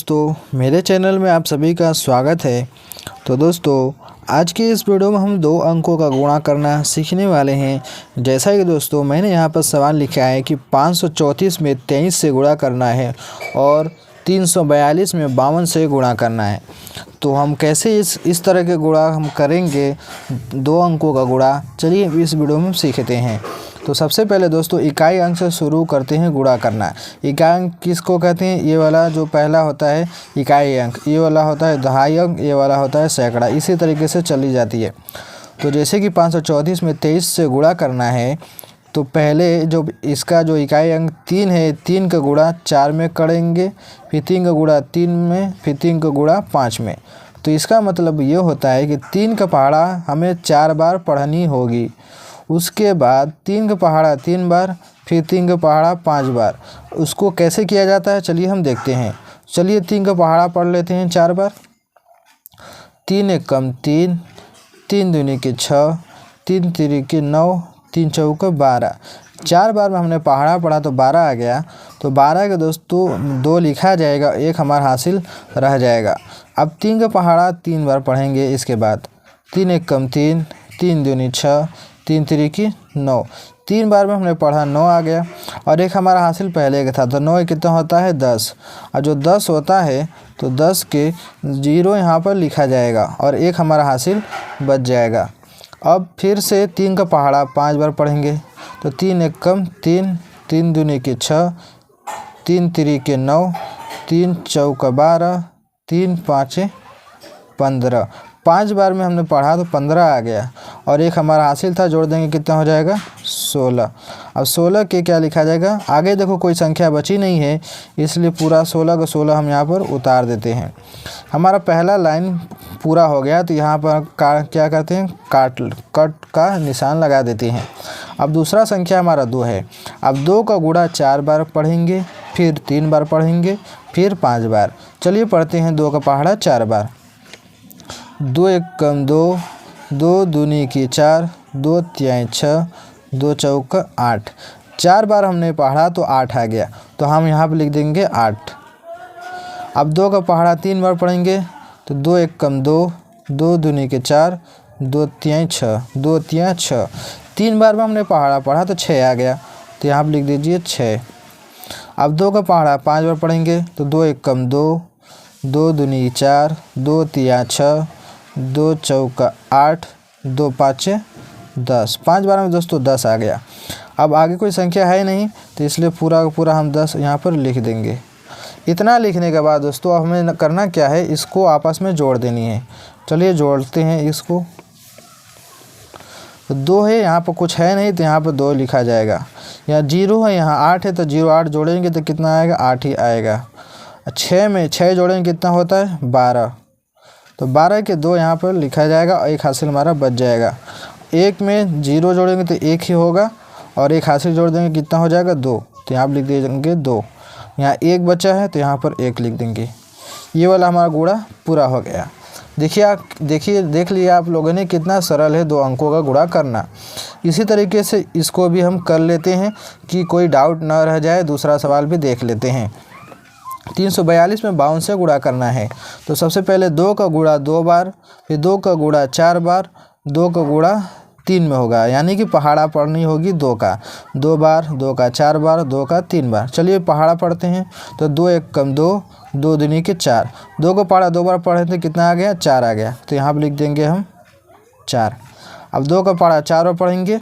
दोस्तों, मेरे चैनल में आप सभी का स्वागत है। तो दोस्तों, आज के इस वीडियो में हम दो अंकों का गुणा करना सीखने वाले हैं। जैसा कि दोस्तों मैंने यहाँ पर सवाल लिखा है कि 534 में 23 से गुणा करना है और 342 में 52 से गुणा करना है। तो हम कैसे इस तरह के गुणा हम करेंगे, दो अंकों का गुणा, चलिए इस वीडियो में हम सीखते हैं। तो सबसे पहले दोस्तों इकाई अंक से शुरू करते हैं गुणा करना। इकाई अंक किसको कहते हैं? ये वाला जो पहला होता है इकाई अंक, ये वाला होता है दहाई अंक, ये वाला होता है सैकड़ा। इसी तरीके से चली जाती है। तो जैसे कि 534 में 23 से गुणा करना है, तो पहले जो इसका जो इकाई अंक 3 है, 3 का गुणा 4 में करेंगे, फिर 3 का गुणा 3 में, फिर 3 का गुणा 5 में। तो इसका मतलब ये होता है कि 3 का पहाड़ा हमें 4 बार पढ़नी होगी। उसके बाद 3 का पहाड़ा 3 बार, फिर 3 का पहाड़ा 5 बार। उसको कैसे किया जाता है चलिए हम देखते हैं। चलिए 3 का पहाड़ा पढ़ लेते हैं 4 बार। 3 एकम 3, 3 दूनी के 6, 3 तिरी के 9, 3 चौका 12। 4 बार में हमने पहाड़ा पढ़ा तो 12 आ गया। तो 12 के दोस्तों 2 लिखा जाएगा, 1 हमारा हासिल रह जाएगा। अब 3 का पहाड़ा 3 बार पढ़ेंगे। इसके बाद 3 एकम 3, 3 दूनी 6, 3 तिरी 9। 3 बार में हमने पढ़ा 9 आ गया और 1 हमारा हासिल पहले का था। तो 9 कितना होता है 10, और जो 10 होता है तो 10 के 0 यहाँ पर लिखा जाएगा और 1 हमारा हासिल बच जाएगा। अब फिर से 3 का पहाड़ा 5 बार पढ़ेंगे। तो 3 एकम 3, 3 दूनी के 6, 3 तिरी के 9, 3 चौका 12, 3 पाँचे 15। 5 बार में हमने पढ़ा तो 15 आ गया और 1 हमारा हासिल था, जोड़ देंगे कितना हो जाएगा 16। अब 16 के क्या लिखा जाएगा? आगे देखो कोई संख्या बची नहीं है, इसलिए पूरा 16 का 16 हम यहाँ पर उतार देते हैं। हमारा पहला लाइन पूरा हो गया। तो यहाँ पर क्या करते हैं, कट का निशान लगा देते हैं। अब दूसरा संख्या हमारा 2 है। अब 2 का गुणा 4 बार पढ़ेंगे, फिर 3 बार पढ़ेंगे, फिर 5 बार। चलिए पढ़ते हैं 2 का पहाड़ा 4 बार। 2 एकम 2, 2 दूनी की 4, 2 तिहाई 6, 2 चौका 8। 4 बार हमने पढ़ा तो 8 आ गया। तो हम यहाँ पर लिख देंगे 8। अब 2 का पहाड़ा 3 बार पढ़ेंगे। तो 2 एकम 2, 2 दूनी के 4, 2 तिहाई 6, 2 तिहाई 6। 3 बार में हमने पहाड़ा पढ़ा तो 6 आ गया। तो यहाँ पर लिख दीजिए 6। अब 2 का पहाड़ा 5 बार पढ़ेंगे। तो 2 एकम 2, 2 दूनी 4, 2 तिहाई 6, 2 चौका 8, 2 पाँचे 10। 5 बार में दोस्तों 10 आ गया। अब आगे कोई संख्या है नहीं, तो इसलिए पूरा का पूरा हम 10 यहाँ पर लिख देंगे। इतना लिखने के बाद दोस्तों अब हमें करना क्या है, इसको आपस में जोड़ देनी है। चलिए जोड़ते हैं इसको। तो 2 है, यहाँ पर कुछ है नहीं तो यहाँ पर 2 लिखा जाएगा। यहाँ 0 है, यहाँ 8 है, तो 0 8 जोड़ेंगे तो कितना आएगा? 8 ही आएगा। 6 में 6 जोड़ेंगे कितना होता है? 12। तो 12 के 2 यहाँ पर लिखा जाएगा और 1 हासिल हमारा बच जाएगा। 1 में 0 जोड़ेंगे तो 1 ही होगा और 1 हासिल जोड़ देंगे कितना हो जाएगा? 2। तो यहाँ पर लिख देंगे 2। यहाँ 1 बचा है तो यहाँ पर 1 लिख देंगे। ये वाला हमारा गुणा पूरा हो गया। देख लिया आप लोगों ने कितना सरल है 2 अंकों का गुणा करना। इसी तरीके से इसको भी हम कर लेते हैं कि कोई डाउट न रह जाए। दूसरा सवाल भी देख लेते हैं। 342 में 52 से गुणा करना है। तो सबसे पहले 2 का गुणा 2 बार, फिर 2 का गुणा 4 बार, 2 का गुणा 3 में होगा, यानी कि पहाड़ा पढ़नी होगी 2 का 2 बार, 2 का 4 बार, 2 का 3 बार। चलिए पहाड़ा पढ़ते हैं। तो 2 एकम 2, 2 दूनी के 4। 2 को पहाड़ा 2 बार पढ़े थे, कितना आ गया? 4 आ गया। तो यहाँ पर लिख देंगे हम 4। अब 2 का पहाड़ा 4 बार पढ़ेंगे।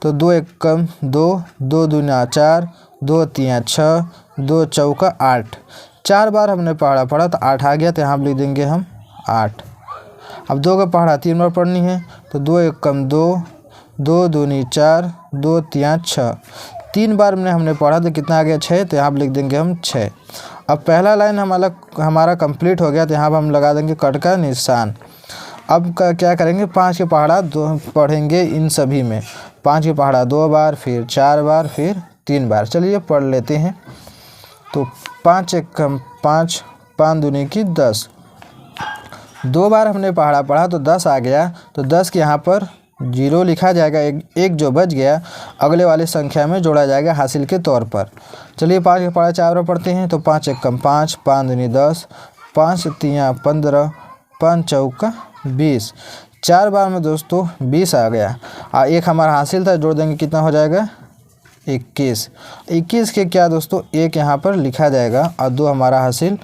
तो 2 एकम 2, 2 दूना 4, 2 तिहाई 6, 2 चौका 8। 4 बार हमने पहाड़ा पढ़ा तो 8 आ गया। तो यहाँ पर लिख देंगे हम 8। अब 2 का पहाड़ा 3 बार पढ़नी है। तो 2 एकम 2, 2 दूनी 4, 2 तिहाई 6। 3 बार में हमने पढ़ा तो कितना आ गया? 6। तो यहाँ पर लिख देंगे हम 6। अब पहला लाइन हमारा कंप्लीट हो गया। तो यहाँ पर हम लगा देंगे कट का निशान। अब क्या करेंगे, 5 के पहाड़ा 2 पढ़ेंगे इन सभी में। 5 के पहाड़ा 2 बार, फिर 4 बार, फिर 3 बार। चलिए पढ़ लेते हैं। तो 5 एकम 5, 5 दूनी की 10। 2 बार हमने पहाड़ा पढ़ा तो 10 आ गया। तो 10 के यहाँ पर जीरो लिखा जाएगा, एक जो बच गया अगले वाली संख्या में जोड़ा जाएगा हासिल के तौर पर। चलिए 5 के पढ़ा 4 बार पढ़ते हैं। तो 5 एकम 5, 5 दूनी 10, 5 तियाँ 15, 5 चौका 20। 4 बार में दोस्तों 20 आ गया और एक हमारा हासिल था, जोड़ देंगे कितना हो जाएगा 21। 21 के क्या दोस्तों एक यहाँ पर लिखा जाएगा और 2 हमारा हासिल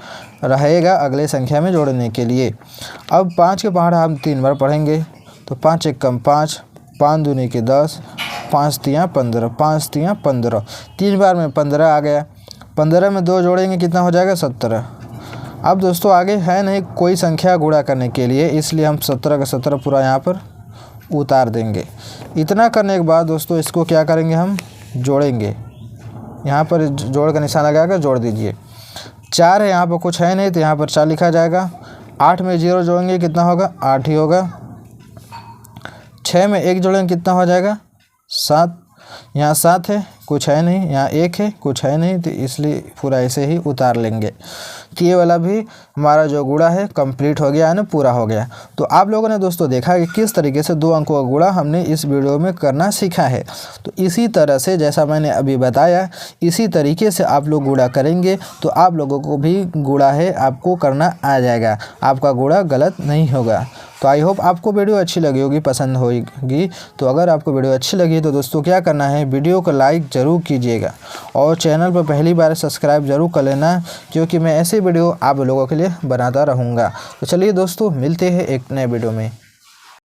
रहेगा अगले संख्या में जोड़ने के लिए। अब 5 के पहाड़ा हम 3 बार पढ़ेंगे। तो 5 एकम 5, 5 दूनी के 10, 5 तियाँ 15, 5 तियाँ 15। 3 बार में 15 आ गया। 15 में 2 जोड़ेंगे कितना हो जाएगा 17। अब दोस्तों आगे है नहीं कोई संख्या गुणा करने के लिए, इसलिए हम 17 का 17 पूरा यहाँ पर उतार देंगे। इतना करने के बाद दोस्तों इसको क्या करेंगे, हम जोड़ेंगे। यहाँ पर जोड़ का निशान लगाकर जोड़ दीजिए। 4 है, यहाँ पर कुछ है नहीं तो यहाँ पर 4 लिखा जाएगा। 8 में 0 जोड़ेंगे कितना होगा 8 ही होगा। 6 में 1 जोड़ेंगे कितना हो जाएगा 7। यहाँ 7 है, कुछ है नहीं, यहाँ 1 है, कुछ है नहीं, तो इसलिए पूरा ऐसे ही उतार लेंगे। तो ये वाला भी हमारा जो गुणा है कंप्लीट हो गया है ना, पूरा हो गया। तो आप लोगों ने दोस्तों देखा कि किस तरीके से 2 अंकों का गुणा हमने इस वीडियो में करना सीखा है। तो इसी तरह से जैसा मैंने अभी बताया, इसी तरीके से आप लोग गुणा करेंगे तो आप लोगों को भी गुणा है आपको करना आ जाएगा, आपका गुणा गलत नहीं होगा। तो आई होप आपको वीडियो अच्छी लगी होगी, पसंद होगी। तो अगर आपको वीडियो अच्छी लगी तो दोस्तों क्या करना है, वीडियो को लाइक ज़रूर कीजिएगा और चैनल पर पहली बार सब्सक्राइब ज़रूर कर लेना, क्योंकि मैं ऐसे वीडियो आप लोगों के लिए बनाता रहूँगा। तो चलिए दोस्तों मिलते हैं एक नए वीडियो में।